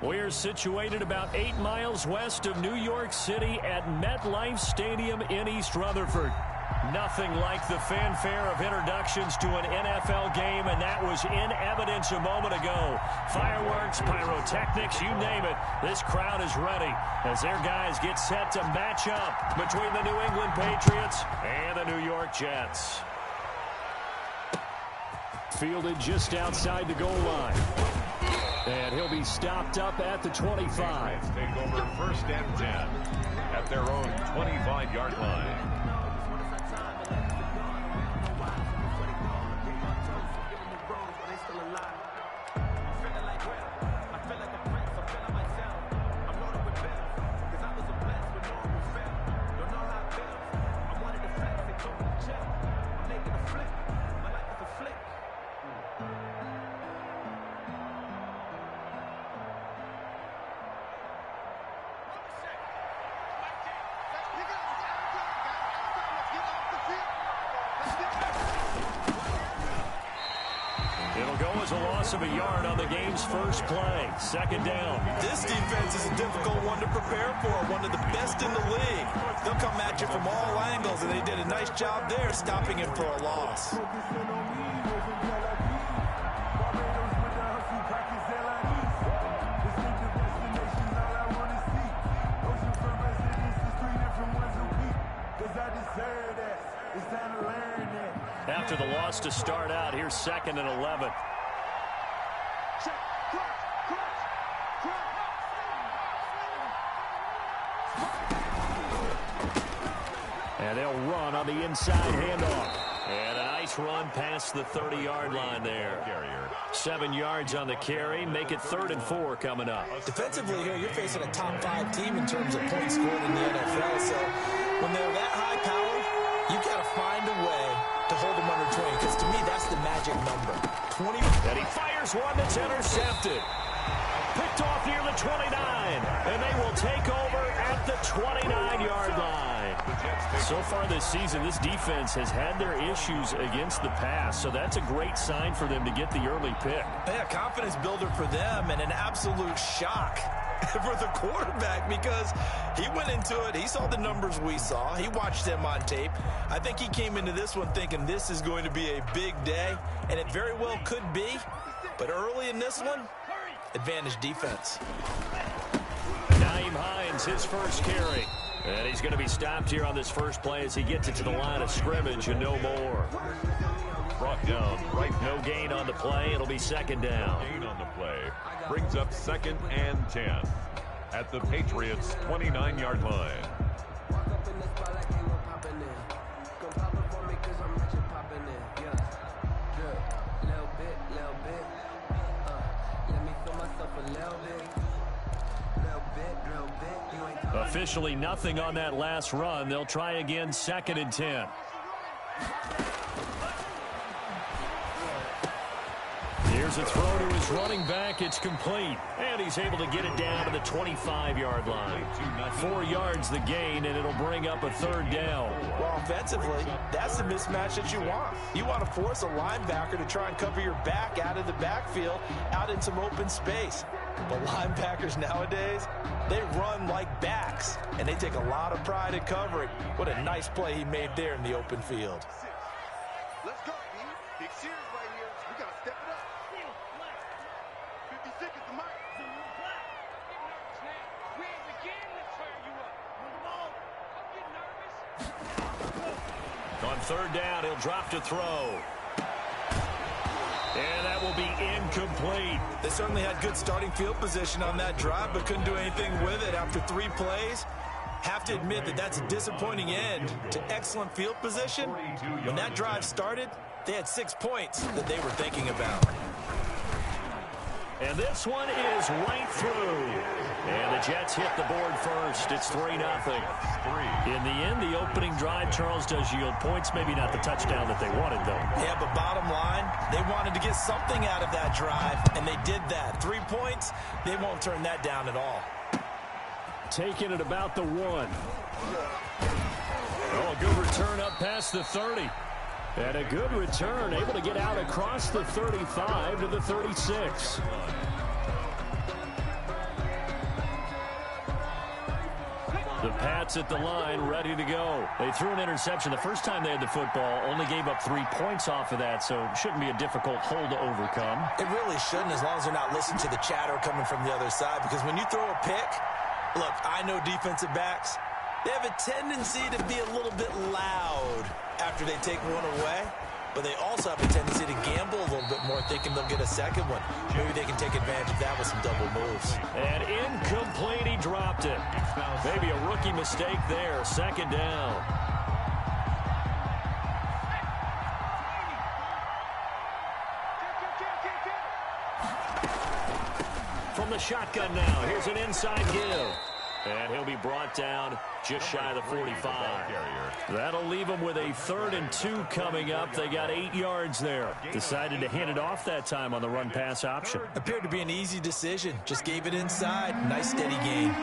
We're situated about 8 miles west of New York City at MetLife Stadium in East Rutherford. Nothing like the fanfare of introductions to an NFL game, and that was in evidence a moment ago. Fireworks, pyrotechnics, you name it. This crowd is ready as their guys get set to match up between the New England Patriots and the New York Jets. Fielded just outside the goal line. And he'll be stopped up at the 25. Take over first and 10 at their own 25-yard line. It'll go as a loss of a yard on the game's first play. Second down. This defense is a difficult one to prepare for, one of the best in the league. They'll come at you from all angles, and they did a nice job there stopping him for a loss. After the loss to start out, here's 2nd and 11. And they'll run on the inside handoff. And a nice run past the 30-yard line there. 7 yards on the carry. Make it 3rd and 4 coming up. Defensively here, you're facing a top-5 team in terms of points scored in the NFL. So when they're that high-powered, you've got to find a way to hold them under 20, because to me, that's the magic number. 20. And he fires one that's intercepted. Picked off near the 29. And they will take over at the 29-yard line. So far this season, this defense has had their issues against the pass, so that's a great sign for them to get the early pick. Yeah, confidence builder for them, and an absolute shock for the quarterback, because he went into it, he saw the numbers we saw, he watched them on tape. I think he came into this one thinking this is going to be a big day, and it very well could be, but early in this one, advantage defense. Nyheim Hines, his first carry. And he's going to be stopped here on this first play as he gets it to the line of scrimmage and no more. Brought down, right, no gain on the play. It'll be 2nd down. Gain on the play brings up 2nd and 10 at the Patriots' 29-yard line. Officially nothing on that last run. They'll try again, 2nd and 10. Here's a throw to his running back. It's complete. And he's able to get it down to the 25-yard line. 4 yards the gain, and it'll bring up a 3rd down. Well, offensively, that's the mismatch that you want. You want to force a linebacker to try and cover your back out of the backfield, out in some open space. But linebackers nowadays, they run like backs, and they take a lot of pride in covering. What a nice play he made there in the open field. Let's go, B. Big series right here. We got to step it up. 50 seconds to Mike. We ain't beginning to turn you up. Don't get nervous. On 3rd down, he'll drop to throw. And that will be incomplete. They certainly had good starting field position on that drive, but couldn't do anything with it after 3 plays. Have to admit that that's a disappointing end to excellent field position. When that drive started, they had 6 points that they were thinking about. And this one is right through. And the Jets hit the board first. It's 3-0. In the end, the opening drive, Charles, does yield points. Maybe not the touchdown that they wanted, though. Yeah, but bottom line, they wanted to get something out of that drive, and they did that. 3 points, they won't turn that down at all. Taking it about the 1. Oh, a good return up past the 30. And a good return, able to get out across the 35 to the 36. The Pats at the line, ready to go. They threw an interception the first time they had the football, only gave up 3 points off of that, so it shouldn't be a difficult hole to overcome. It really shouldn't, as long as they're not listening to the chatter coming from the other side, because when you throw a pick, look, I know defensive backs, they have a tendency to be a little bit loud after they take one away, but they also have a tendency to gamble a little bit more, thinking they'll get a second one. Maybe they can take advantage of that with some double moves. And incomplete, he dropped it. Maybe a rookie mistake there, second down. From the shotgun now, here's an inside give. And he'll be brought down just shy of the 45. That'll leave them with a 3rd and 2 coming up. They got 8 yards there. Decided to hand it off that time on the run-pass option. Appeared to be an easy decision. Just gave it inside. Nice steady gain.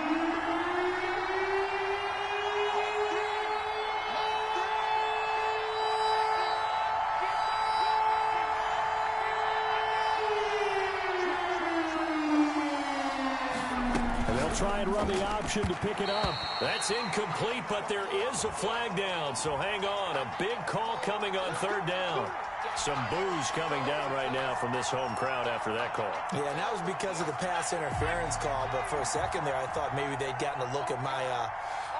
Try and run the option to pick it up. That's incomplete, but there is a flag down, so hang on. A big call coming on 3rd down. Some boos coming down right now from this home crowd after that call. Yeah, and that was because of the pass interference call, but for a second there I thought maybe they'd gotten a look at my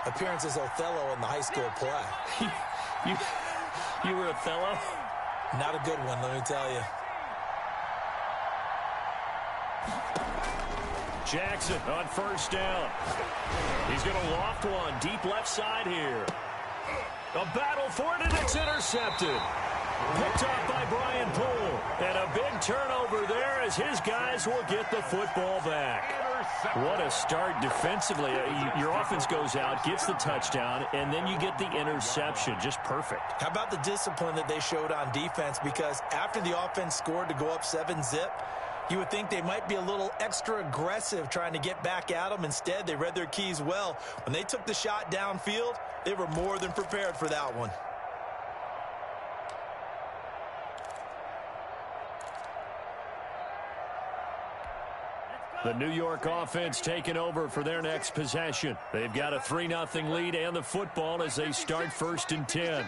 appearance as Othello in the high school play. You were Othello? Not a good one, let me tell you. Jackson on 1st down. He's going to loft one deep left side here. A battle for it, and it's intercepted. Picked off by Brian Poole. And a big turnover there as his guys will get the football back. What a start defensively. Your offense goes out, gets the touchdown, and then you get the interception. Just perfect. How about the discipline that they showed on defense? Because after the offense scored to go up 7-zip, you would think they might be a little extra aggressive trying to get back at them. Instead, they read their keys well. When they took the shot downfield, they were more than prepared for that one. The New York offense taking over for their next possession. They've got a 3-0 lead and the football as they start 1st and 10.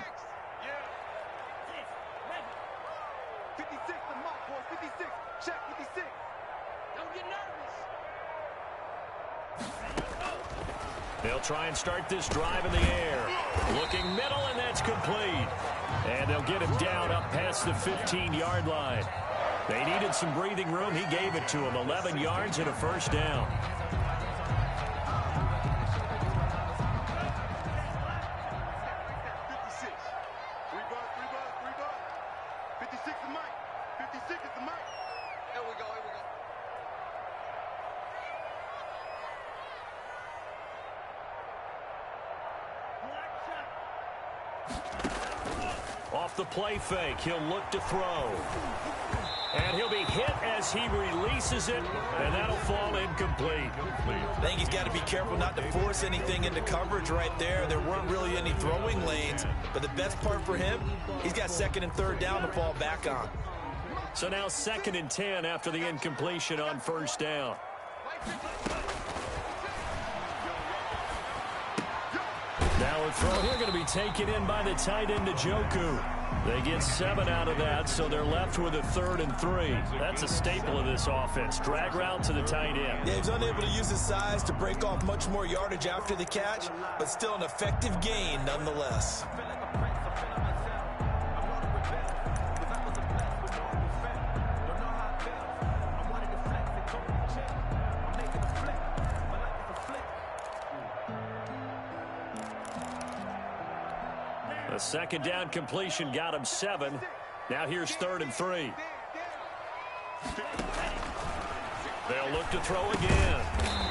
They'll try and start this drive in the air. Looking middle, and that's complete. And they'll get him down up past the 15-yard line. They needed some breathing room. He gave it to them. 11 yards and a 1st down. Off the play fake, he'll look to throw. And he'll be hit as he releases it, and that'll fall incomplete. I think he's got to be careful not to force anything into coverage right there. There weren't really any throwing lanes, but the best part for him, he's got 2nd and 3rd down to fall back on. So now 2nd and 10 after the incompletion on 1st down. Now a throw here going to be taken in by the tight end, Njoku. They get 7 out of that, so they're left with a 3rd and 3. That's a staple of this offense. Drag route to the tight end. Yeah, he's unable to use his size to break off much more yardage after the catch, but still an effective gain nonetheless. A 2nd down completion got him 7. Now here's 3rd and 3. They'll look to throw again.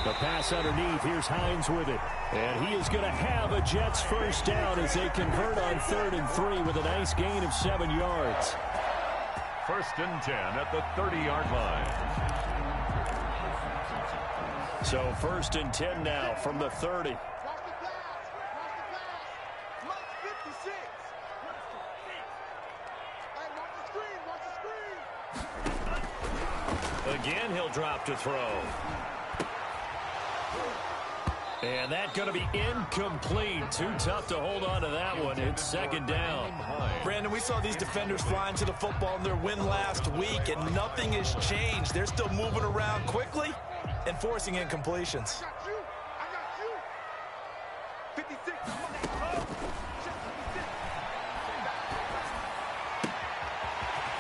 The pass underneath. Here's Hines with it. And he is going to have a Jets 1st down as they convert on 3rd and 3 with a nice gain of 7 yards. 1st and 10 at the 30-yard line. So 1st and 10 now from the 30. Again, he'll drop to throw. And that's going to be incomplete. Too tough to hold on to that one. It's second down. Brandon, we saw these defenders flying to the football in their win last week, and nothing has changed. They're still moving around quickly and forcing incompletions. I got you. 56.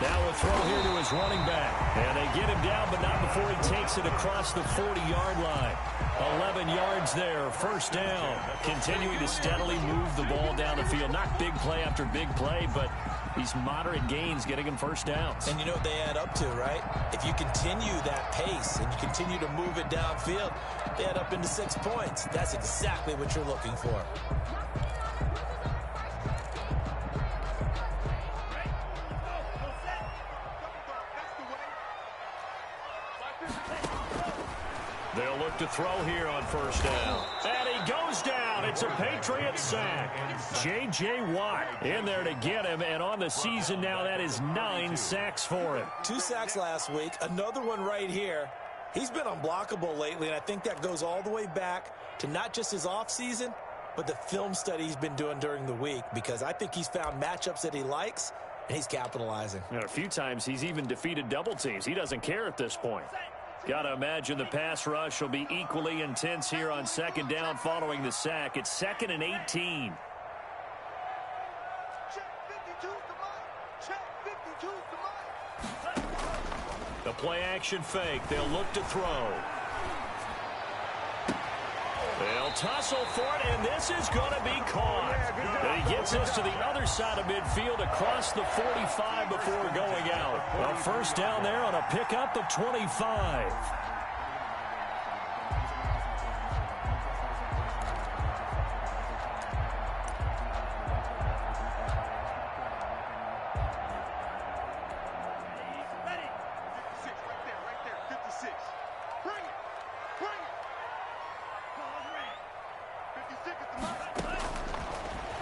Now a throw here to his running back. And they get him down, but not before he takes it across the 40-yard line. 11 yards there, first down. Continuing to steadily move the ball down the field. Not big play after big play, but these moderate gains getting him first downs. And you know what they add up to, right? If you continue that pace and you continue to move it downfield, they add up into 6 points. That's exactly what you're looking for. They'll look to throw here on first down. And he goes down. It's a Patriot sack. J.J. Watt in there to get him. And on the season now, that is 9 sacks for him. 2 sacks last week. Another one right here. He's been unblockable lately, and I think that goes all the way back to not just his offseason, but the film study he's been doing during the week, because I think he's found matchups that he likes, and he's capitalizing. And a few times he's even defeated double teams. He doesn't care at this point. Got to imagine the pass rush will be equally intense here on second down following the sack. It's 2nd and 18. Check 52's the mic. Check 52's the mic. The play action fake. They'll look to throw. They'll tussle for it, and this is going to be caught. And he gets us to the other side of midfield across the 45 before going out. A first down there on a pickup of 25.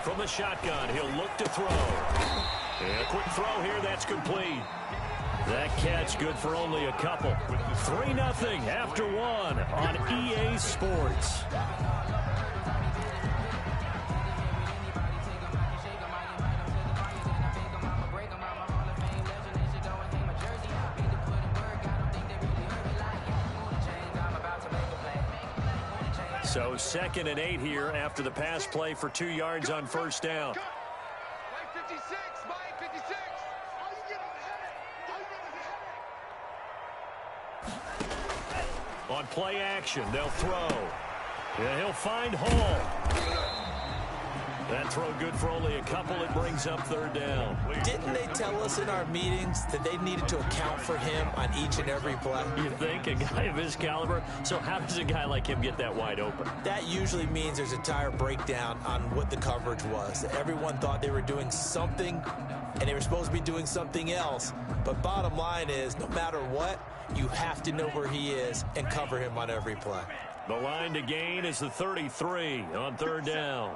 From the shotgun, he'll look to throw. And a quick throw here, that's complete. That catch good for only a couple. 3-0 after 1 on EA Sports. So 2nd and 8 here after the pass play for 2 yards on first down. Mike 56, Mike 56. On play action, they'll throw. And he'll find Hall. That throw good for only a couple. It brings up 3rd down. Didn't they tell us in our meetings that they needed to account for him on each and every play? You think? A guy of his caliber? So how does a guy like him get that wide open? That usually means there's a tire breakdown on what the coverage was. Everyone thought they were doing something, and they were supposed to be doing something else. But bottom line is, no matter what, you have to know where he is and cover him on every play. The line to gain is the 33 on 3rd down.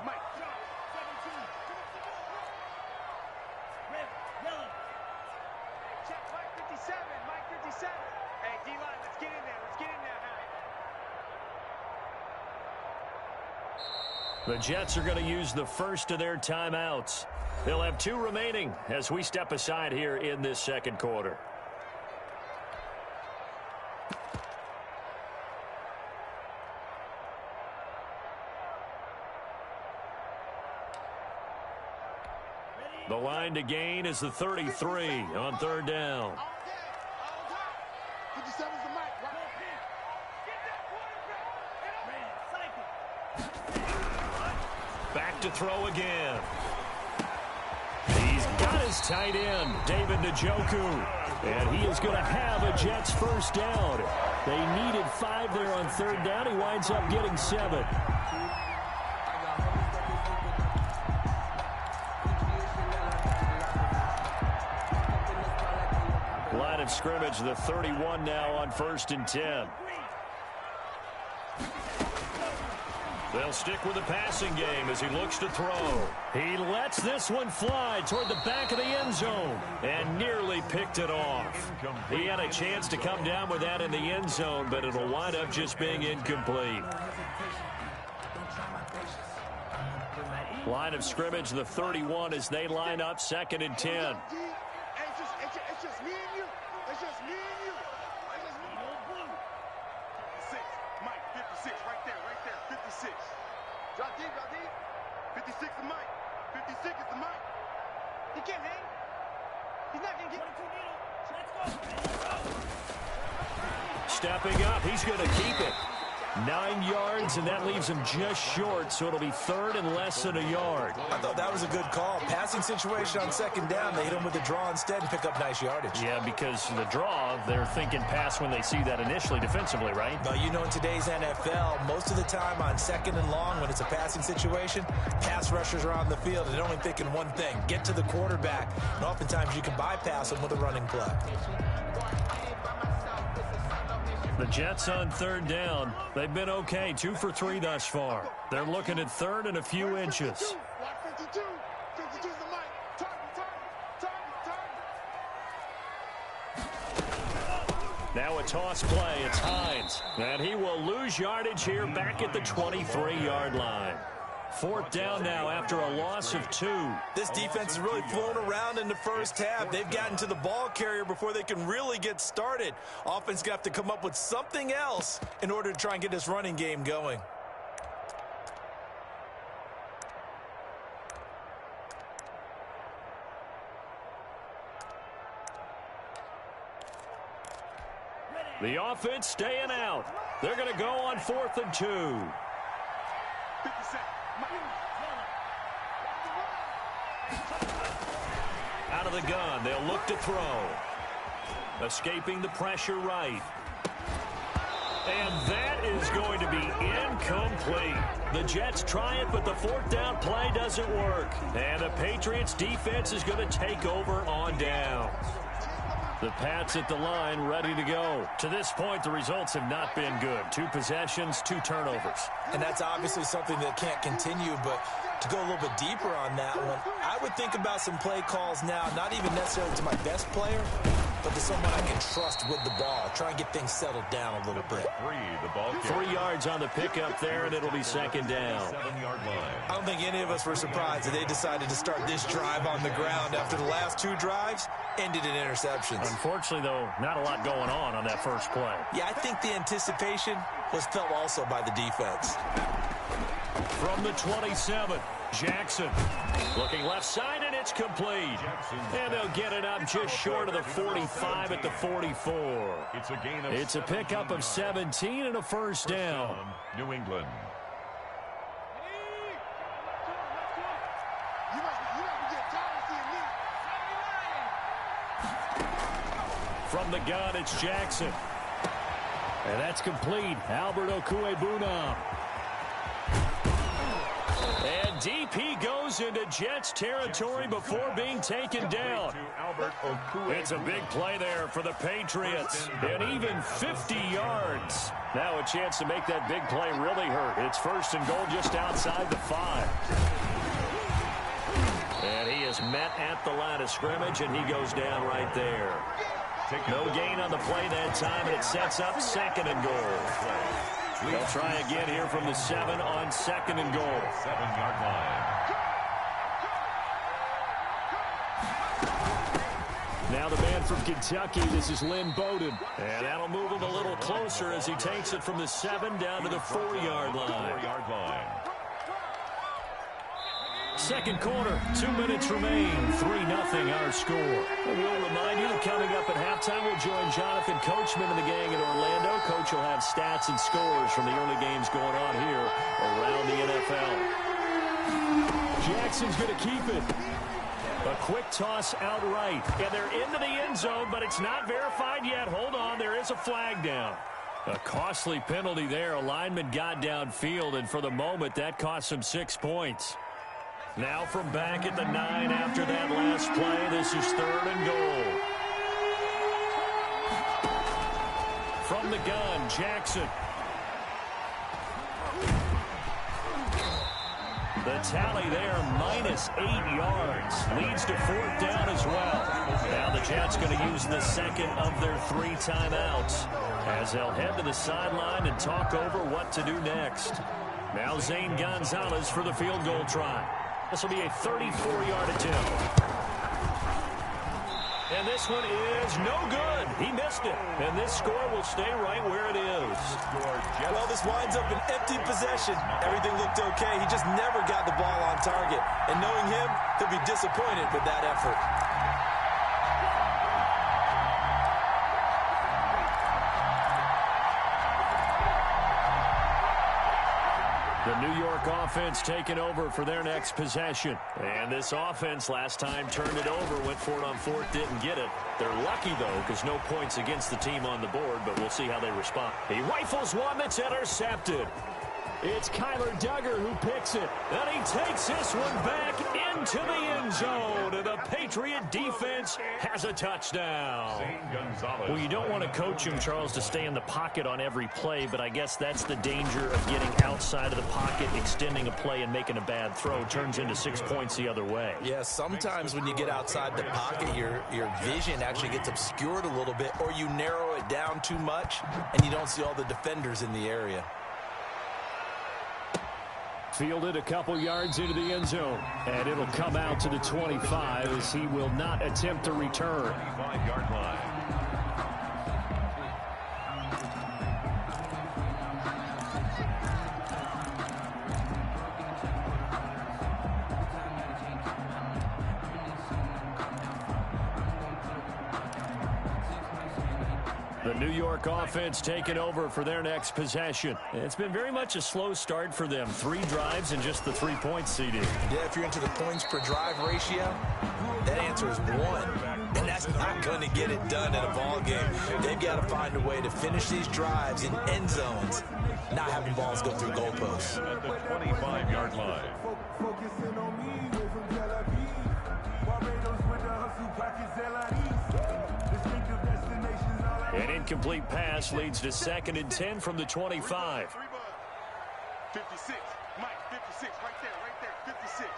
The Jets are going to use the first of their timeouts. They'll have 2 remaining as we step aside here in this second quarter. The line to gain is the 33 on 3rd down. 57's the mic, right? Back to throw again. He's got his tight end, David Njoku. And he is going to have a Jets first down. They needed 5 there on 3rd down. He winds up getting 7. Line of scrimmage, the 31 now on 1st and 10. They'll stick with the passing game as he looks to throw. He lets this one fly toward the back of the end zone and nearly picked it off. He had a chance to come down with that in the end zone, but it'll wind up just being incomplete. Line of scrimmage, the 31 as they line up 2nd and 10. It's just me and you. It's just me and you. It's just me and you. 56. Mike, 56. Right there. 56. Drop deep. 56 is Mike. 56 is the Mike. He can't hang. He's not going to get 22 needle. Let's go. Stepping up, he's going to keep it. 9 yards, and that leaves him just short, so it'll be 3rd and less than a yard. I thought that was a good call. Passing situation on 2nd down. They hit him with the draw instead and pick up nice yardage. Yeah, because the draw, they're thinking pass when they see that initially defensively, right? But you know, in today's NFL, most of the time on 2nd and long, when it's a passing situation, pass rushers are on the field and they're only thinking one thing, get to the quarterback. And oftentimes you can bypass them with a running play. The Jets on 3rd down. They've been okay, 2 for 3 thus far. They're looking at 3rd and a few inches. 52. 52 is the Mike. Target. Now a toss play. It's Hines. And he will lose yardage here back at the 23-yard line. 4th down now after a loss of 2. This defense is really flown around in the first half. They've gotten to the ball carrier before they can really get started. Offense going to have to come up with something else in order to try and get this running game going. The offense staying out. They're going to go on 4th and 2. 57. Out of the gun, they'll look to throw. Escaping the pressure right. And that is going to be incomplete. The Jets try it, but the 4th down play doesn't work. And the Patriots defense is going to take over on down. The Pats at the line, ready to go. To this point, the results have not been good. 2 possessions, 2 turnovers. And that's obviously something that can't continue, but to go a little bit deeper on that one, I would think about some play calls now, not even necessarily to my best player, but to someone I can trust with the ball. Try and get things settled down a little bit. 3 yards on the pickup there, and it'll be 2nd down. 7-yard line. I don't think any of us were surprised that they decided to start this drive on the ground after the last 2 drives ended in interceptions. Unfortunately, though, not a lot going on that first play. Yeah, I think the anticipation was felt also by the defense. From the 27, Jackson looking left side, and it's complete. And they'll get it up just short of the 45 at the 44. It's a pickup of 17 and a 1st down. New England. From the gun, it's Jackson. And that's complete. Albert Okuebunam. And deep he goes into Jets territory before being taken down. It's a big play there for the Patriots. And even 50 yards. Now a chance to make that big play really hurt. It's 1st and goal just outside the 5. And he is met at the line of scrimmage, and he goes down right there. No gain on the play that time, and it sets up 2nd and goal. They'll try again here from the 7 on 2nd and goal. 7-yard line. Now the man from Kentucky, this is Lynn Bowden. And that'll move him a little closer as he takes it from the 7 down to the 4-yard line. 4-yard line. 2nd quarter, 2 minutes remain, 3-0 our score. And we'll remind you that coming up at halftime, we'll join Jonathan Coachman and the gang in Orlando. Coach will have stats and scores from the early games going on here around the NFL. Jackson's going to keep it. A quick toss outright, and they're into the end zone, but it's not verified yet. Hold on, there is a flag down. A costly penalty there. A lineman got downfield, and for the moment, that cost him 6 points. Now from back at the 9 after that last play, this is 3rd and goal. From the gun, Jackson. The tally there, -8 yards. Leads to 4th down as well. Now the Jets going to use the 2nd of their 3 timeouts as they'll head to the sideline and talk over what to do next. Now Zane Gonzalez for the field goal try. This will be a 34-yard attempt. And this one is no good. He missed it. And this score will stay right where it is. Well, this winds up an empty possession. Everything looked okay. He just never got the ball on target. And knowing him, he'll be disappointed with that effort. The New York offense taking over for their next possession. And this offense last time turned it over, went for it on fourth, didn't get it. They're lucky, though, because no points against the team on the board, but we'll see how they respond. He rifles one that's intercepted. It's Kyler Duggar who picks it. And he takes this one back into the end zone. And the Patriot defense has a touchdown. Well, you don't want to coach him, Charles, to stay in the pocket on every play, but I guess that's the danger of getting outside of the pocket, extending a play, and making a bad throw. Turns into 6 points the other way. Yeah, sometimes when you get outside the pocket, your vision actually gets obscured a little bit, or you narrow it down too much, and you don't see all the defenders in the area. Fielded a couple yards into the end zone. And it'll come out to the 25 as he will not attempt to return. 25-yard line. The New York offense taking over for their next possession. It's been very much a slow start for them. 3 drives and just the 3 points seeded. Yeah, if you're into the points per drive ratio, that answer is 1. And that's not going to get it done in a ball game. They've got to find a way to finish these drives in end zones, not having balls go through goalposts. At the 25-yard line. An incomplete pass leads to 2nd and 10 from the 25. 56. Mike, 56. Right there. 56.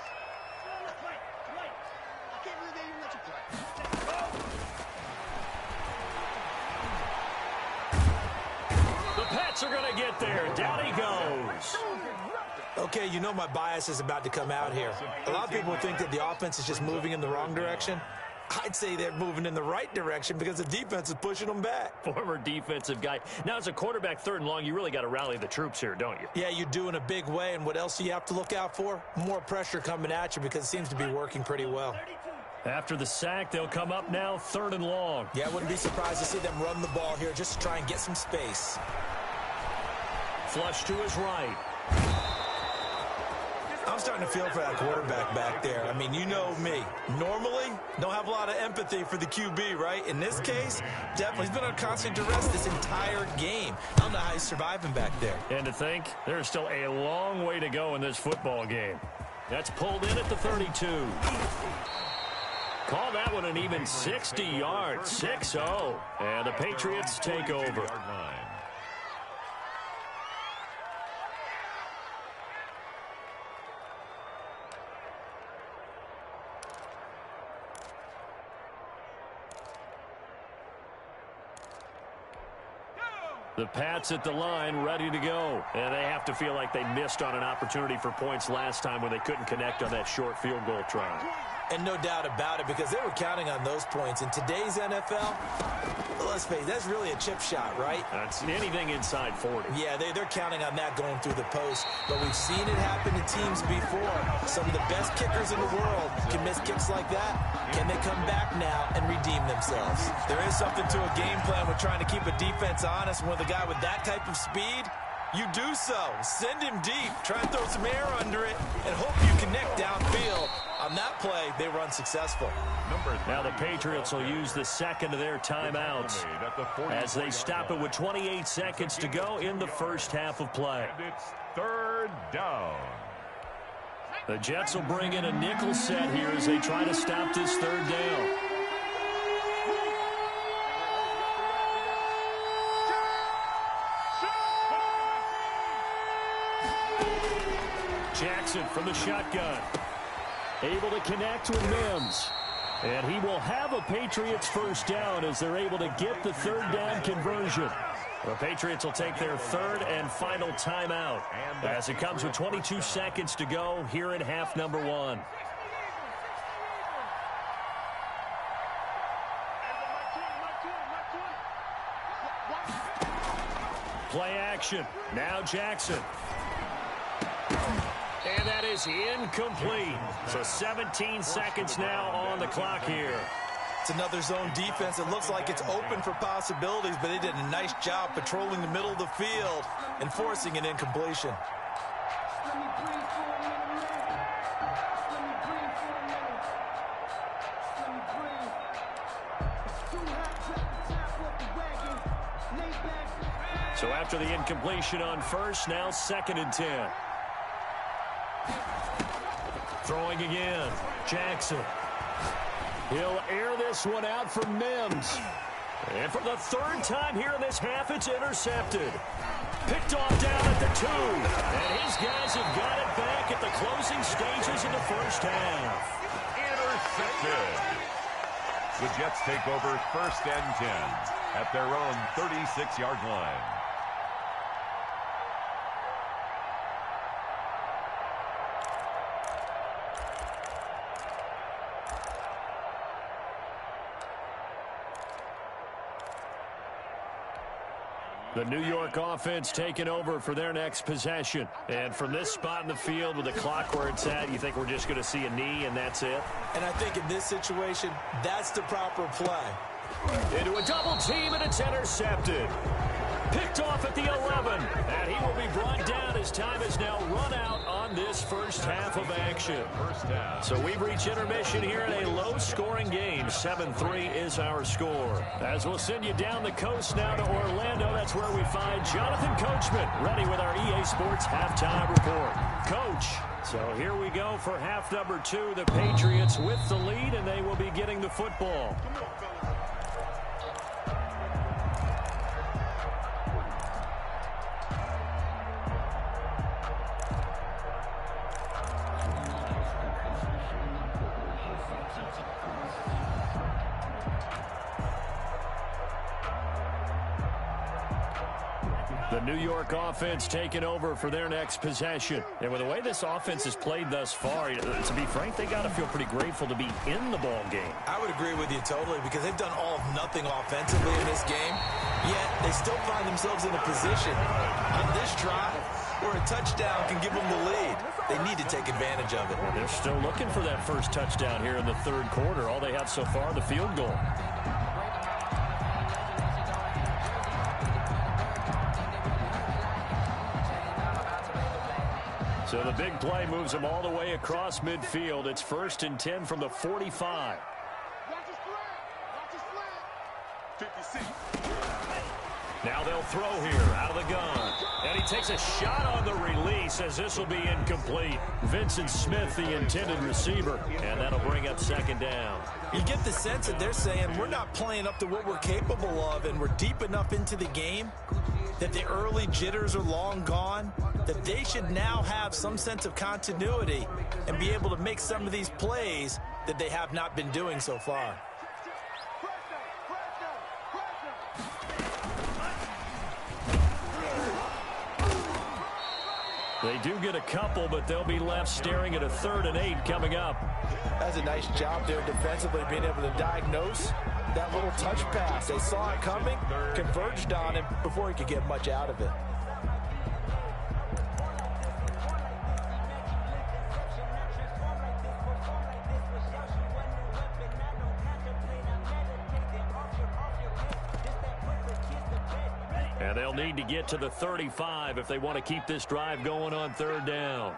I can't believe they even let you play. The Pats are going to get there. Down he goes. Okay, you know my bias is about to come out here. A lot of people think that the offense is just moving in the wrong direction. I'd say they're moving in the right direction because the defense is pushing them back. Former defensive guy. Now, as a quarterback 3rd and long, you really got to rally the troops here, don't you? Yeah, you do in a big way, and what else do you have to look out for? More pressure coming at you because it seems to be working pretty well. After the sack, they'll come up now 3rd and long. Yeah, I wouldn't be surprised to see them run the ball here just to try and get some space. Flush to his right. I'm starting to feel for that quarterback back there. I mean, you know me. Normally, don't have a lot of empathy for the QB, right? In this case, definitely. He's been on constant duress this entire game. I don't know how he's surviving back there. And to think, there's still a long way to go in this football game. That's pulled in at the 32. Call that one an even 60 yards. 6-0. And the Patriots take over. The Pats at the line, ready to go. And they have to feel like they missed on an opportunity for points last time when they couldn't connect on that short field goal try. And no doubt about it, because they were counting on those points. In today's NFL, let's face it, that's really a chip shot, right? That's anything inside 40. Yeah, they're counting on that going through the post. But we've seen it happen to teams before. Some of the best kickers in the world can miss kicks like that. Can they come back now and redeem themselves? There is something to a game plan with trying to keep a defense honest. With a guy with that type of speed, you do so. Send him deep. Try and throw some air under it and hope you connect downfield. On that play, they run successful. Now the Patriots will use the 2nd of their timeouts as they stop it with 28 seconds to go in the first half of play. And it's 3rd down. The Jets will bring in a nickel set here as they try to stop this 3rd down. Jackson from the shotgun. Able to connect with Mims. And he will have a Patriots first down as they're able to get the 3rd down conversion. The Patriots will take their third and final timeout as it comes with 22 seconds to go here in half number 1. Play action. Now Jackson. And that is incomplete. So 17 seconds now on the clock here. It's another zone defense. It looks like it's open for possibilities, but they did a nice job patrolling the middle of the field and forcing an incompletion. So after the incompletion on first, now 2nd and 10. Throwing again. Jackson. He'll air this one out for Mims. And for the 3rd time here in this half, it's intercepted. Picked off down at the 2. And his guys have got it back at the closing stages of the first half. Intercepted. The Jets take over 1st and 10 at their own 36-yard line. The New York offense taking over for their next possession. And from this spot in the field with the clock where it's at, you think we're just going to see a knee and that's it? And I think in this situation, that's the proper play. Into a double team, and it's intercepted. Picked off at the 11. And he will be brought down as time is now run out on this first half of action. So we've reached intermission here in a low-scoring game. 7-3 is our score. As we'll send you down the coast now to Orlando, that's where we find Jonathan Coachman, ready with our EA Sports halftime report. Coach, so here we go for half number 2. The Patriots with the lead, and they will be getting the football. The New York offense taking over for their next possession. And with the way this offense has played thus far, to be frank, they got to feel pretty grateful to be in the ball game. I would agree with you totally because they've done all of nothing offensively in this game, yet they still find themselves in a position on this drive where a touchdown can give them the lead. They need to take advantage of it. Well, they're still looking for that first touchdown here in the 3rd quarter. All they have so far, the field goal. So the big play moves them all the way across midfield. It's 1st and 10 from the 45. 56. Now they'll throw here out of the gun. And he takes a shot on the release as this will be incomplete. Vincent Smith, the intended receiver. And that'll bring up 2nd down. You get the sense that they're saying we're not playing up to what we're capable of, and we're deep enough into the game that the early jitters are long gone, that they should now have some sense of continuity and be able to make some of these plays that they have not been doing so far. They do get a couple, but they'll be left staring at a 3rd and 8 coming up. That's a nice job there defensively, being able to diagnose that little touch pass. They saw it coming, converged on him before he could get much out of it. And they'll need to get to the 35 if they want to keep this drive going on 3rd down.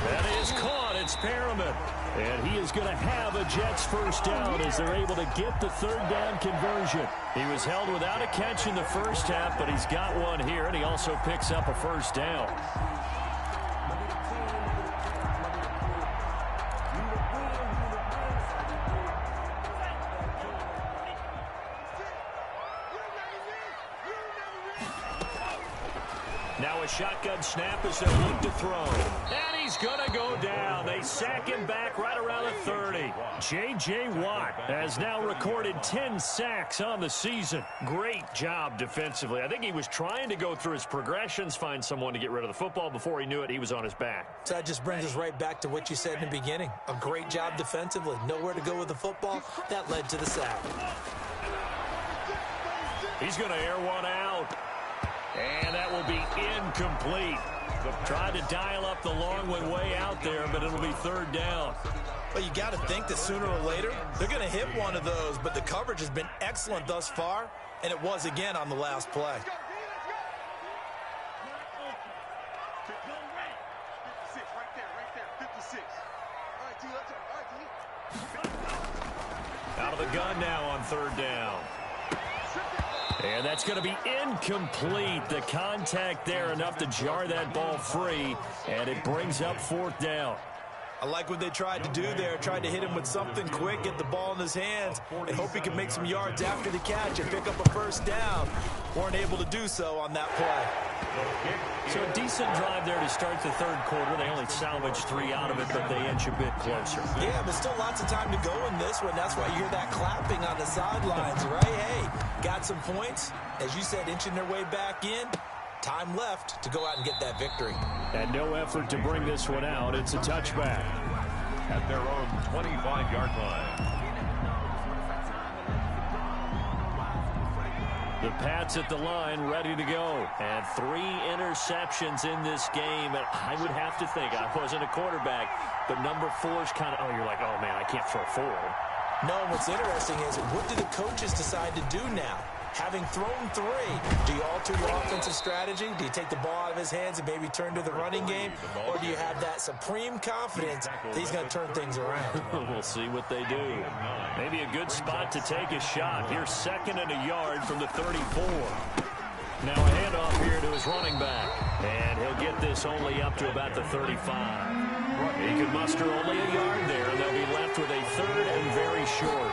That is caught. It's Perriman. And he is going to have a Jets first down as they're able to get the 3rd down conversion. He was held without a catch in the first half, but he's got one here, and he also picks up a first down. Now a shotgun snap as they look to throw. And he's going to go down. They sack him back right around the 30. J.J. Watt has now recorded 10 sacks on the season. Great job defensively. I think he was trying to go through his progressions, find someone to get rid of the football. Before he knew it, he was on his back. So that just brings us right back to what you said in the beginning. A great job defensively. Nowhere to go with the football. That led to the sack. He's going to air one out. And that will be incomplete. Tried to dial up the long one way out there, but it'll be third down. Well, you got to think that sooner or later, they're going to hit one of those, but the coverage has been excellent thus far, and it was again on the last play. Out of the gun now on third down. And that's going to be incomplete. The contact there enough to jar that ball free, and it brings up fourth down. I like what they tried to do there. Tried to hit him with something quick, get the ball in his hands, and hope he can make some yards after the catch and pick up a first down. Weren't able to do so on that play. So a decent drive there to start the third quarter. They only salvaged 3 out of it, but they inch a bit closer. Yeah, but still lots of time to go in this one. That's why you hear that clapping on the sidelines, right? Hey, got some points. As you said, inching their way back in. Time left to go out and get that victory. And no effort to bring this one out. It's a touchback. At their own 25-yard line. The Pats at the line ready to go. And 3 interceptions in this game. And I would have to think, I wasn't a quarterback, but number 4 is kind of, you're like, oh, man, I can't throw 4. No, what's interesting is what do the coaches decide to do now? Having thrown 3, do you alter your offensive strategy? Do you take the ball out of his hands and maybe turn to the running game? Or do you have that supreme confidence that he's going to turn things around? We'll see what they do. Maybe a good spot to take a shot. Here's 2nd and a yard from the 34. Now a handoff here to his running back. And he'll get this only up to about the 35. He could muster only a yard there, and they'll be left with a 3rd and very short.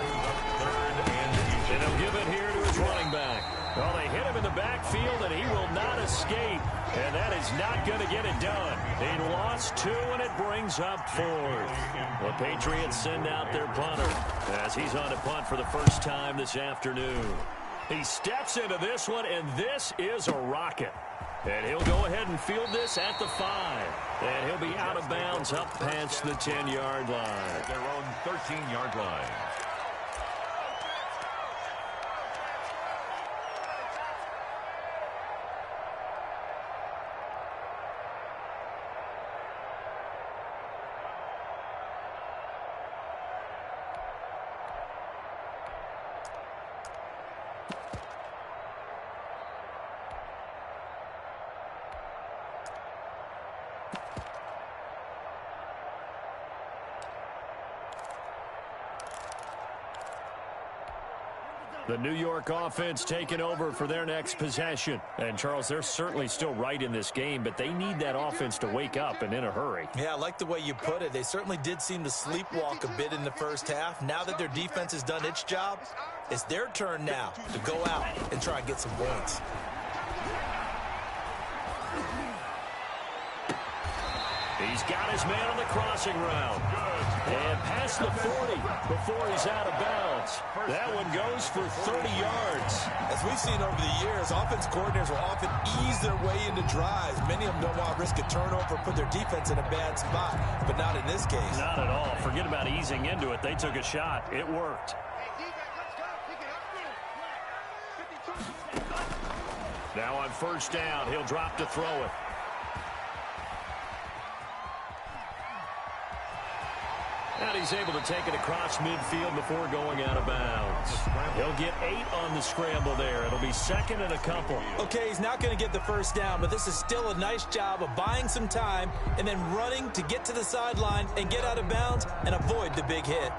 And he'll give it here to his running back. Well, they hit him in the backfield, and he will not escape. And that is not going to get it done. He lost 2, and it brings up 4th. The Patriots send out their punter as he's on to punt for the first time this afternoon. He steps into this one, and this is a rocket. And he'll go ahead and field this at the 5. And he'll be out of bounds up past the 10-yard line. Their own 13-yard line. The New York offense taking over for their next possession. And, Charles, they're certainly still right in this game, but they need that offense to wake up and in a hurry. Yeah, I like the way you put it. They certainly did seem to sleepwalk a bit in the first half. Now that their defense has done its job, it's their turn now to go out and try and get some points. He's got his man on the crossing route. And past the 40 before he's out of bounds. That one goes for 30 yards. As we've seen over the years, offense coordinators will often ease their way into drives. Many of them don't want to risk a turnover, put their defense in a bad spot, but not in this case. Not at all. Forget about easing into it. They took a shot. It worked. Now on first down, he'll drop to throw it. And he's able to take it across midfield before going out of bounds. He'll get 8 on the scramble there. It'll be 2nd and a couple. Okay, he's not going to get the first down, but this is still a nice job of buying some time and then running to get to the sideline and get out of bounds and avoid the big hit.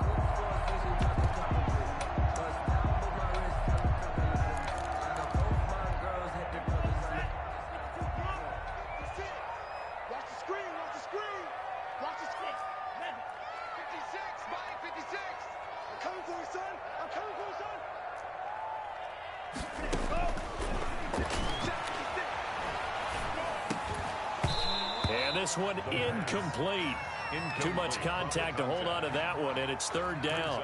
this one incomplete. Too much contact to hold on to that one, and it's third down.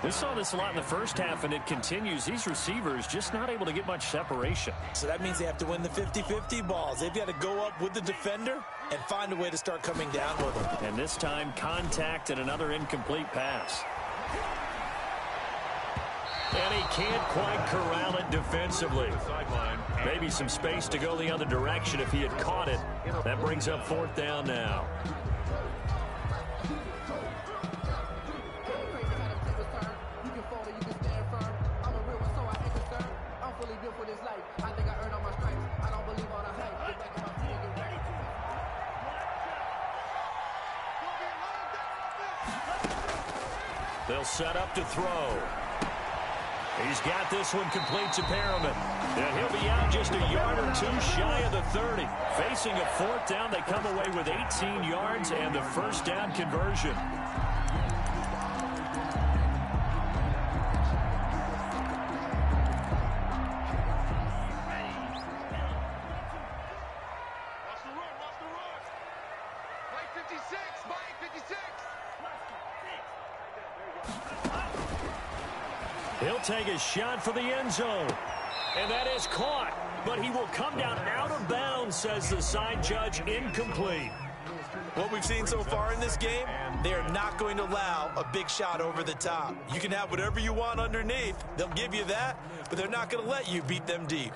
We saw this a lot in the first half, and it continues. These receivers just not able to get much separation. So that means they have to win the 50-50 balls. They've got to go up with the defender and find a way to start coming down with them. And this time, contact and another incomplete pass. And he can't quite corral it defensively. Maybe some space to go the other direction if he had caught it. That brings up fourth down now. They'll set up to throw. He's got this one complete to Perriman. And he'll be out just a yard or two shy of the 30. Facing a fourth down, they come away with 18 yards and the first down conversion. He'll take a shot for the end zone. And that is caught. But he will come down out of bounds, says the side judge. Incomplete. What we've seen so far in this game, they are not going to allow a big shot over the top. You can have whatever you want underneath. They'll give you that, but they're not going to let you beat them deep.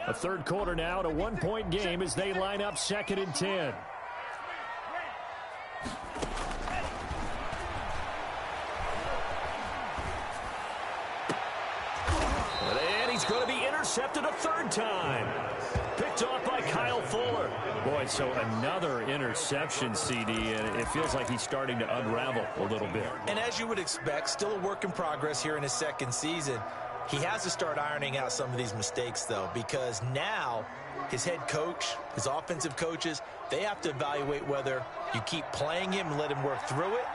A third quarter now, at a one-point game as they line up 2nd and 10. Going to be intercepted a third time. Picked off by Kyle Fuller. Boy, so another interception, CD, and it feels like he's starting to unravel a little bit. And as you would expect, still a work in progress here in his second season. He has to start ironing out some of these mistakes, though, because now his head coach, his offensive coaches, they have to evaluate whether you keep playing him and let him work through it,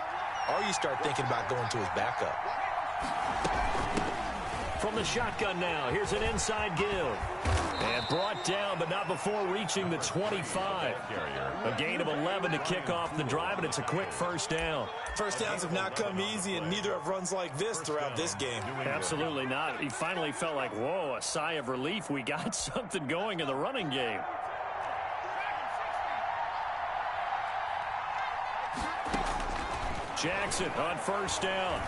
or you start thinking about going to his backup. From the shotgun now, here's an inside give. And brought down, but not before reaching the 25. A gain of 11 to kick off the drive, and it's a quick first down. First downs have not come easy, and neither have runs like this throughout this game. Absolutely not. He finally felt like, whoa, a sigh of relief. We got something going in the running game. Jackson on first down.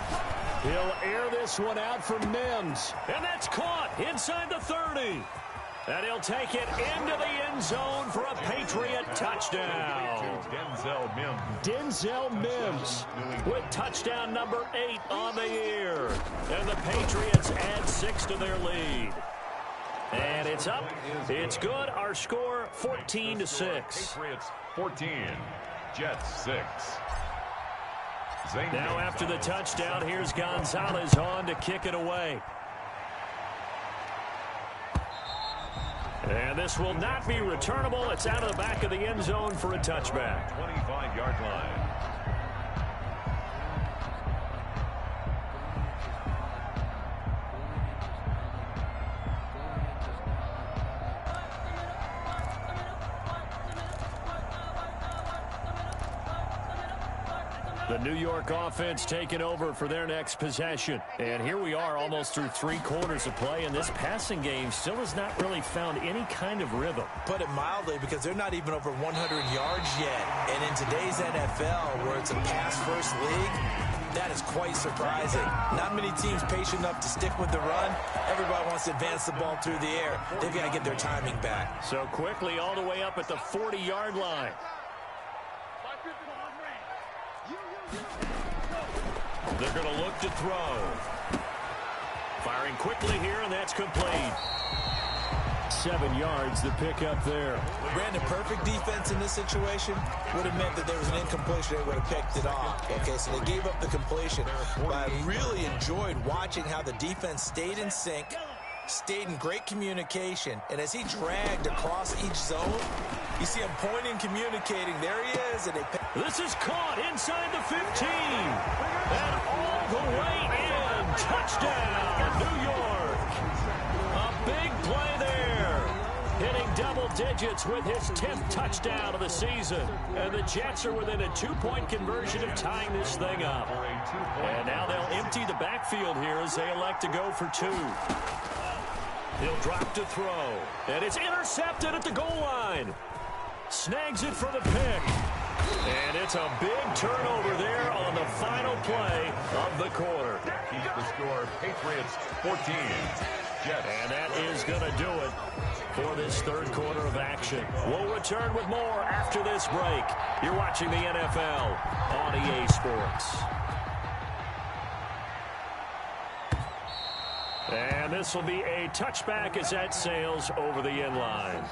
He'll air this one out for Mims. And that's caught inside the 30. And he'll take it into the end zone for a Patriot touchdown. Denzel Mims with touchdown number 8 on the year. And the Patriots add 6 to their lead. And it's up. It's good. Our score, 14-6. Patriots 14, Jets 6. Now after the touchdown, here's Gonzalez on to kick it away. And this will not be returnable. It's out of the back of the end zone for a touchback. 25-yard line. The New York offense taking over for their next possession. And here we are almost through 3 quarters of play, and this passing game still has not really found any kind of rhythm. Put it mildly, because they're not even over 100 yards yet. And in today's NFL, where it's a pass-first league, that is quite surprising. Not many teams patient enough to stick with the run. Everybody wants to advance the ball through the air. They've got to get their timing back. So quickly all the way up at the 40-yard line. They're going to look to throw. Firing quickly here, and that's complete. 7 yards the pick up there. Brandon, perfect defense in this situation would have meant that there was an incompletion. They would have picked it off. Okay, so they gave up the completion. But I really enjoyed watching how the defense stayed in sync, stayed in great communication, and as he dragged across each zone, you see him pointing, communicating. There he is. And this is caught inside the 15. And all the way in. Touchdown, New York. A big play there. Hitting double digits with his 10th touchdown of the season. And the Jets are within a 2-point conversion of tying this thing up. And now they'll empty the backfield here as they elect to go for 2. He'll drop to throw. And it's intercepted at the goal line. Snags it for the pick. And it's a big turnover there on the final play of the quarter. Keep the score, Patriots 14. Jets. And that is going to do it for this third quarter of action. We'll return with more after this break. You're watching the NFL on EA Sports. And this will be a touchback as that sails over the end line.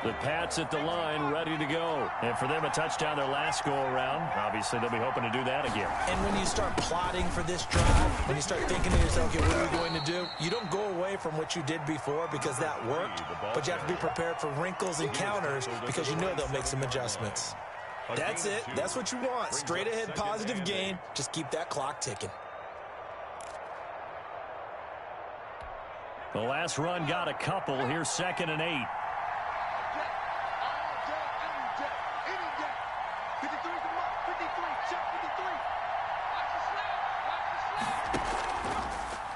The Pats at the line, ready to go. And for them, a touchdown their last go-around. Obviously, they'll be hoping to do that again. And when you start plotting for this drive, when you start thinking to yourself, okay, what are we going to do? You don't go away from what you did before because that worked, but you have to be prepared for wrinkles and counters because you know they'll make some adjustments. That's it. That's what you want. Straight ahead, positive gain. Just keep that clock ticking. The last run got a couple. Here's 2nd and 8.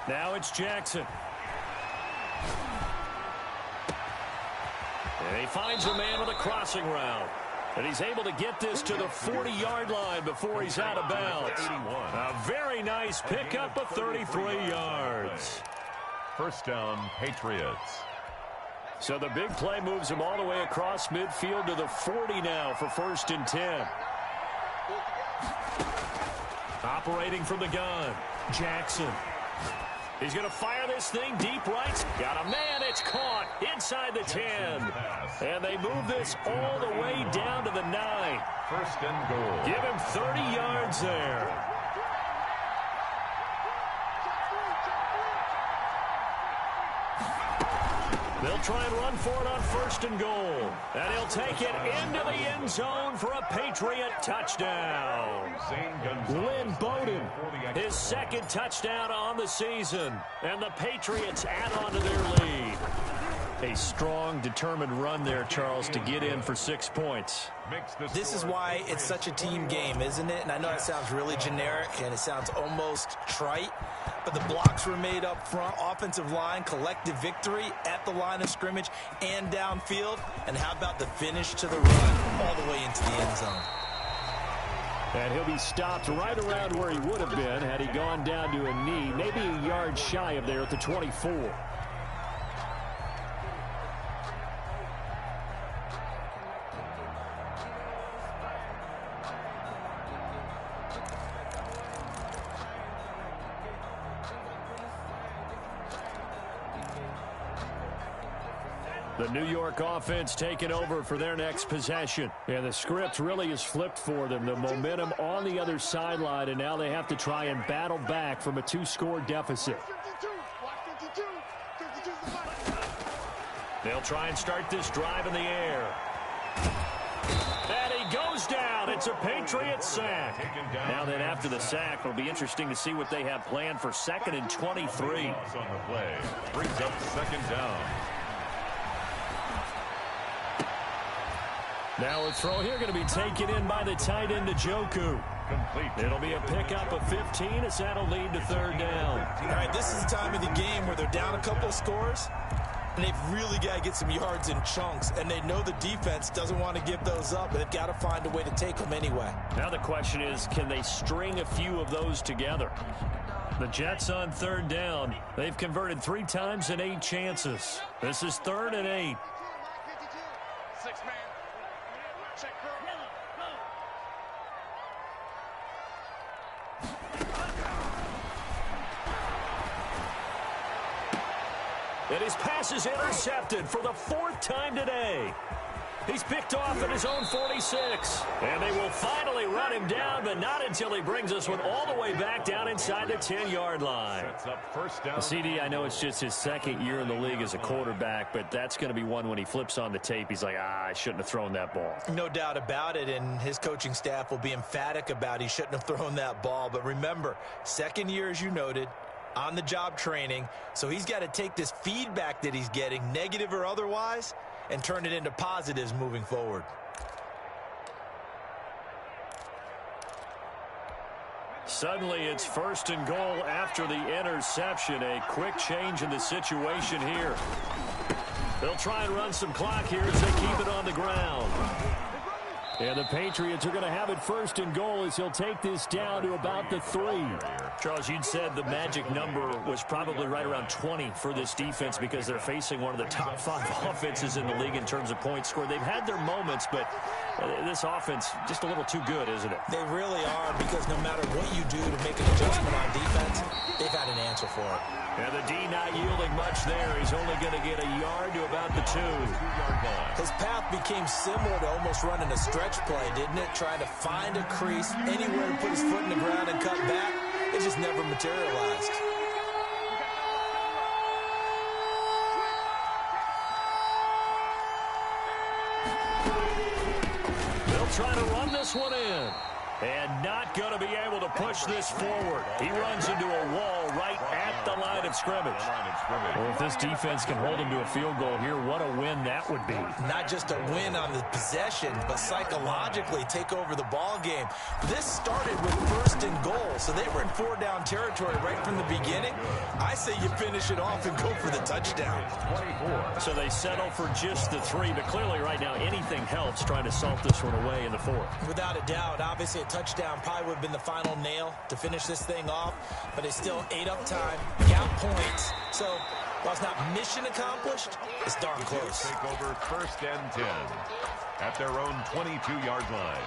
Now it's Jackson. And he finds a man with a crossing route. And he's able to get this to the 40-yard line before he's out of bounds. A very nice pickup of 33 yards. First down, Patriots. So the big play moves him all the way across midfield to the 40 now for 1st and 10. Operating from the gun, Jackson. He's going to fire this thing deep right. Got a man. It's caught inside the 10. And they move this all the way down to the 9. 1st and goal. Give him 30 yards there. They'll try and run for it on 1st and goal. And he'll take it into the end zone for a Patriot touchdown. Lynn Bowden, his 2nd touchdown on the season. And the Patriots add on to their lead. A strong, determined run there, Charles, to get in for 6 points. This is why it's such a team game, isn't it? And I know it sounds really generic and it sounds almost trite, but the blocks were made up front, offensive line, collective victory at the line of scrimmage and downfield. And how about the finish to the run all the way into the end zone? And he'll be stopped right around where he would have been had he gone down to a knee, maybe a yard shy of there at the 24. The New York offense taking over for their next possession. And the script really is flipped for them. The momentum on the other sideline, and now they have to try and battle back from a 2-score deficit. They'll try and start this drive in the air. And he goes down. It's a Patriot sack. Now then, after the sack, it'll be interesting to see what they have planned for 2nd and 23. On the play. Brings up 2nd down. Now a throw here going to be taken in by the tight end, Njoku. Complete. It'll be a pickup of 15 as that'll lead to 3rd down. All right, this is the time of the game where they're down a couple of scores, and they've really got to get some yards in chunks, and they know the defense doesn't want to give those up, but they've got to find a way to take them anyway. Now the question is, can they string a few of those together? The Jets on 3rd down. They've converted 3 times in 8 chances. This is 3rd and 8. And his pass is intercepted for the 4th time today. He's picked off at his own 46. And they will finally run him down, but not until he brings this one all the way back down inside the 10-yard line. Sets up first down. CD, I know it's just his second year in the league as a quarterback, but that's going to be one when he flips on the tape. He's like, I shouldn't have thrown that ball. No doubt about it, and his coaching staff will be emphatic about he shouldn't have thrown that ball. But remember, second year, as you noted, on-the-job training, so he's got to take this feedback that he's getting, negative or otherwise, and turn it into positives moving forward. Suddenly, it's first and goal after the interception. A quick change in the situation here. They'll try and run some clock here as they keep it on the ground. And the Patriots are going to have it first and goal as he'll take this down to about the 3. Charles, you'd said the magic number was probably right around 20 for this defense because they're facing one of the top 5 offenses in the league in terms of points scored. They've had their moments, but this offense just a little too good, isn't it? They really are, because no matter what you do to make an adjustment on defense, they've had an answer for it. And the D not yielding much there. He's only going to get a yard to about the 2. His path became similar to almost running a stretch play, didn't it? Trying to find a crease, anywhere to put his foot in the ground and cut back. It just never materialized. They'll try to run this one in. And not going to be able to push this forward. He runs into a wall right at the line of scrimmage. Well, if this defense can hold him to a field goal here, what a win that would be. Not just a win on the possession, but psychologically take over the ball game. This started with first and goal, so they were in 4-down territory right from the beginning. I say you finish it off and go for the touchdown. So they settle for just the 3, but clearly right now anything helps trying to salt this one away in the 4th. Without a doubt, obviously touchdown probably would have been the final nail to finish this thing off, but it still ate up time, got points. So while it's not mission accomplished, it's darn close. Take over first and 10 at their own 22-yard line.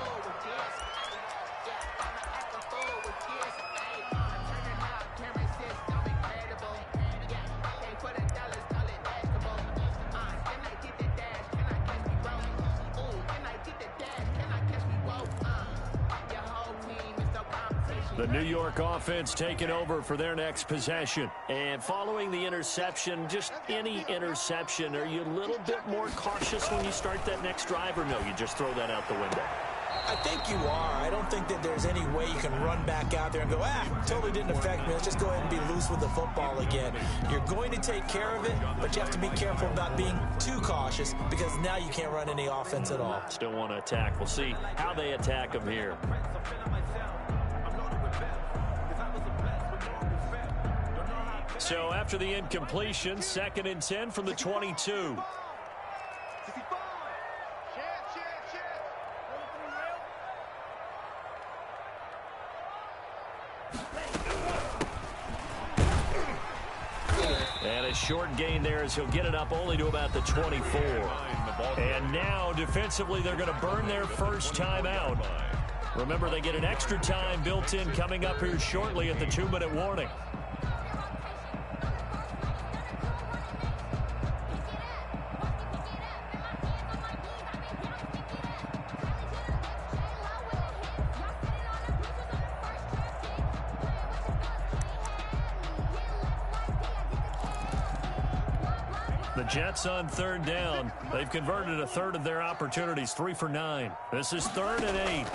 The New York offense taking over for their next possession. And following the interception, just any interception, are you a little bit more cautious when you start that next drive, or no, you just throw that out the window? I think you are. I don't think that there's any way you can run back out there and go, totally didn't affect me. Let's just go ahead and be loose with the football again. You're going to take care of it, but you have to be careful about being too cautious because now you can't run any offense at all. Still want to attack. We'll see how they attack them here. So after the incompletion, 2nd and 10 from the 22. And a short gain there as he'll get it up only to about the 24. And now defensively they're going to burn their first time out. Remember, they get an extra time built in coming up here shortly at the 2-minute warning. The Jets on 3rd down. They've converted a third of their opportunities, 3 for 9. This is 3rd and 8.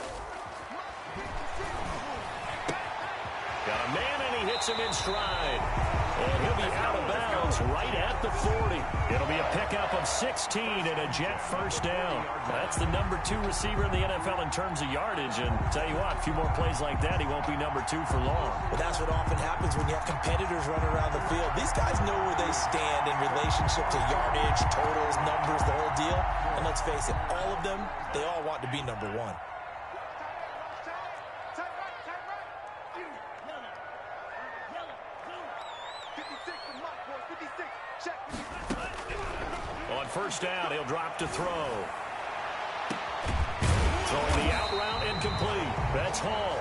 Got a man, and he hits him in stride. And he'll be out of bounds right at the 40. It'll be a pickup of 16 and a Jet first down. That's the number 2 receiver in the NFL in terms of yardage. And tell you what, a few more plays like that, he won't be number 2 for long. But that's what often happens when you have competitors running around the field. These guys know where they stand in relationship to yardage, totals, numbers, the whole deal. And let's face it, all of them, they all want to be number 1. On first down, he'll drop to throw. Throwing the out route, incomplete. That's Hall.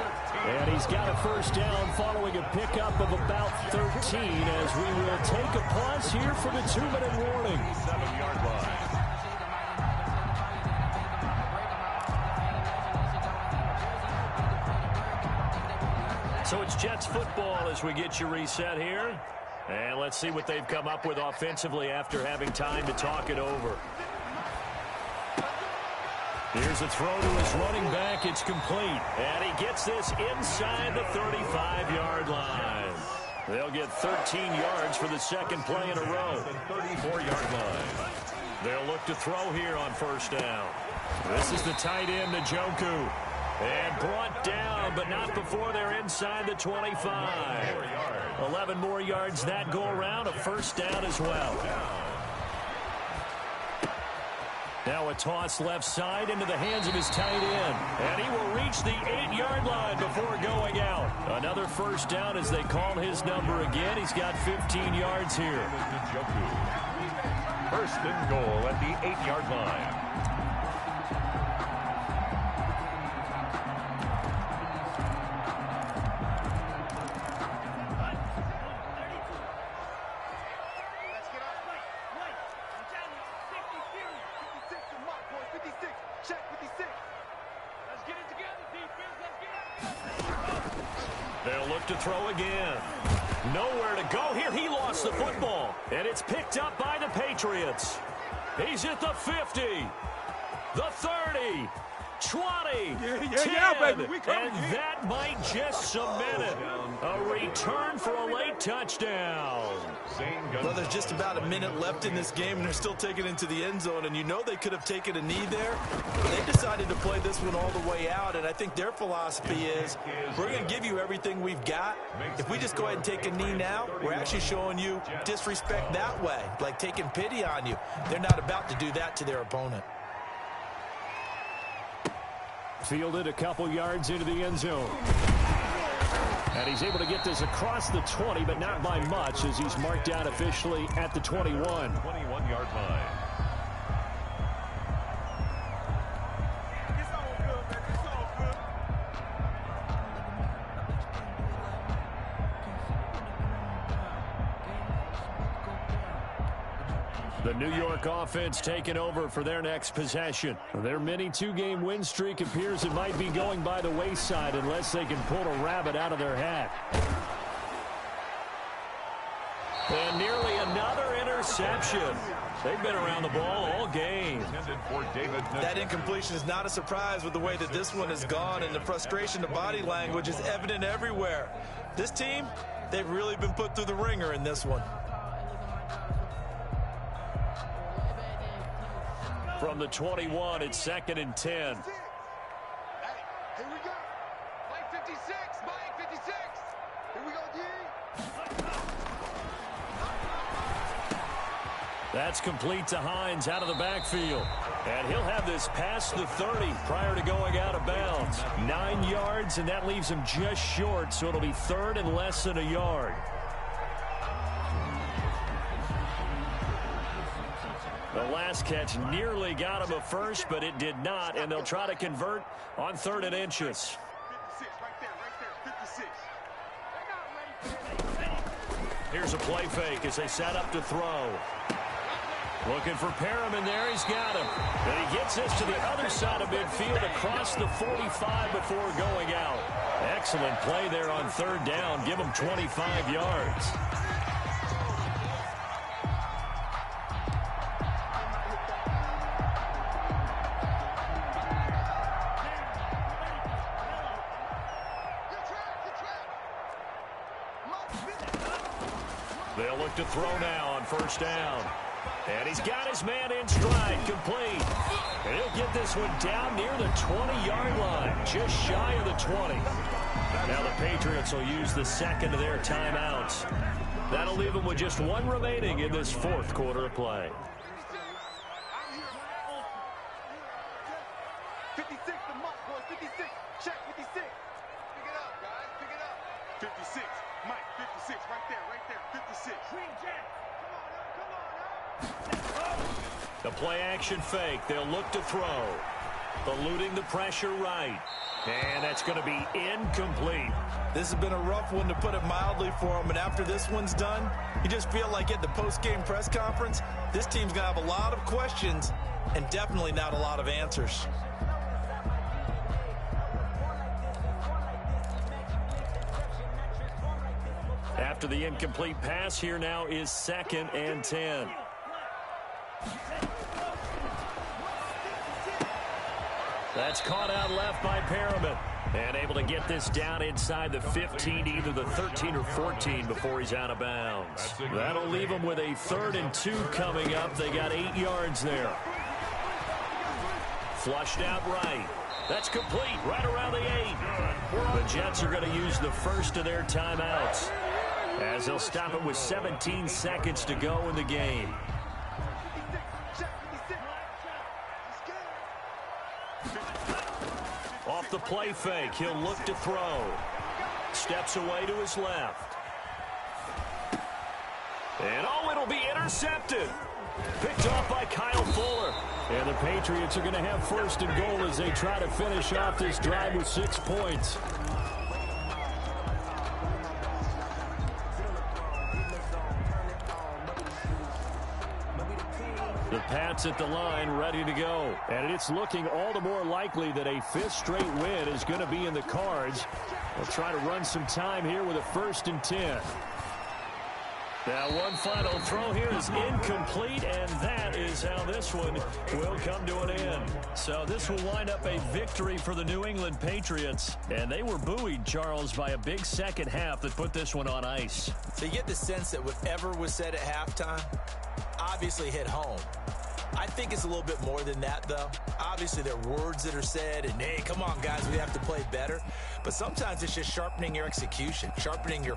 And he's got a first down following a pickup of about 13 as we will take a pause here for the 2-minute warning. 7-yard line. Jets football as we get you reset here. And let's see what they've come up with offensively after having time to talk it over. Here's a throw to his running back. It's complete. And he gets this inside the 35-yard line. They'll get 13 yards for the second play in a row. 34-yard line. They'll look to throw here on first down. This is the tight end, Njoku. And brought down, but not before they're inside the 25. 11 more yards that go around, a first down as well. Now a toss left side into the hands of his tight end. And he will reach the 8-yard line before going out. Another first down as they call his number again. He's got 15 yards here. First and goal at the 8-yard line. They'll look to throw again. Nowhere to go here. He lost the football. And it's picked up by the Patriots. He's at the 50, the 30, 20, 10, baby. We coming. And that might just cement it. A return for a late touchdown. Well, there's just about a minute left in this game, and they're still taking it into the end zone. And you know they could have taken a knee there. They decided to play this one all the way out, and I think their philosophy is, we're going to give you everything we've got. If we just go ahead and take a knee now, we're actually showing you disrespect that way, like taking pity on you. They're not about to do that to their opponent. Fielded a couple yards into the end zone. And he's able to get this across the 20, but not by much, as he's marked out officially at the 21. 21-yard line. It's all good, man. It's all good. The New York offense taking over for their next possession. Their mini two-game win streak appears it might be going by the wayside unless they can pull a rabbit out of their hat. And nearly another interception. They've been around the ball all game. That incompletion is not a surprise with the way that this one has gone, and the frustration, the body language is evident everywhere. This team, they've really been put through the ringer in this one. From the 21, it's 2nd and 10. Hey, here we go. Mike 56. Mike 56. Here we go, D. That's complete to Hines out of the backfield. And he'll have this past the 30 prior to going out of bounds. 9 yards, and that leaves him just short, so it'll be 3rd and less than a yard. The last catch nearly got him a first, but it did not, and they'll try to convert on 3rd and inches. 56, right there, 56. Here's a play fake as they set up to throw. Looking for Perriman there. He's got him. And he gets this to the other side of midfield across the 45 before going out. Excellent play there on 3rd down. Give him 25 yards. They'll look to throw now on 1st down. And he's got his man in stride, complete. And he'll get this one down near the 20-yard line, just shy of the 20. Now the Patriots will use the second of their timeouts. That'll leave them with just one remaining in this 4th quarter of play. 56, the mark, boys. 56. Check 56. Pick it up, guys. Pick it up. 56. Mike, 56. Right there, 56. Green Jack. Come on now. The play action fake. They'll look to throw. Eluding the pressure right. And that's going to be incomplete. This has been a rough one, to put it mildly, for him. And after this one's done, you just feel like at the post-game press conference, this team's going to have a lot of questions and definitely not a lot of answers. After the incomplete pass, here now is 2nd and 10. That's caught out left by Perriman. And able to get this down inside the 15, either the 13 or 14 before he's out of bounds. That'll leave him with a 3rd and 2 coming up. They got 8 yards there. Flushed out right. That's complete right around the 8. The Jets are going to use the first of their timeouts, as they'll stop it with 17 seconds to go in the game. Off the play fake, he'll look to throw. Steps away to his left. And oh, it'll be intercepted. Picked off by Kyle Fuller. And the Patriots are going to have 1st and goal as they try to finish off this drive with 6 points. The Pats at the line, ready to go. And it's looking all the more likely that a 5th straight win is going to be in the cards. They'll try to run some time here with a 1st and 10. Now one final throw here is incomplete, and that is how this one will come to an end. So this will wind up a victory for the New England Patriots. And they were buoyed, Charles, by a big second half that put this one on ice. So you get the sense that whatever was said at halftime obviously hit home. I think it's a little bit more than that, though. Obviously, there are words that are said, and, hey, come on, guys, we have to play better. But sometimes it's just sharpening your execution, sharpening your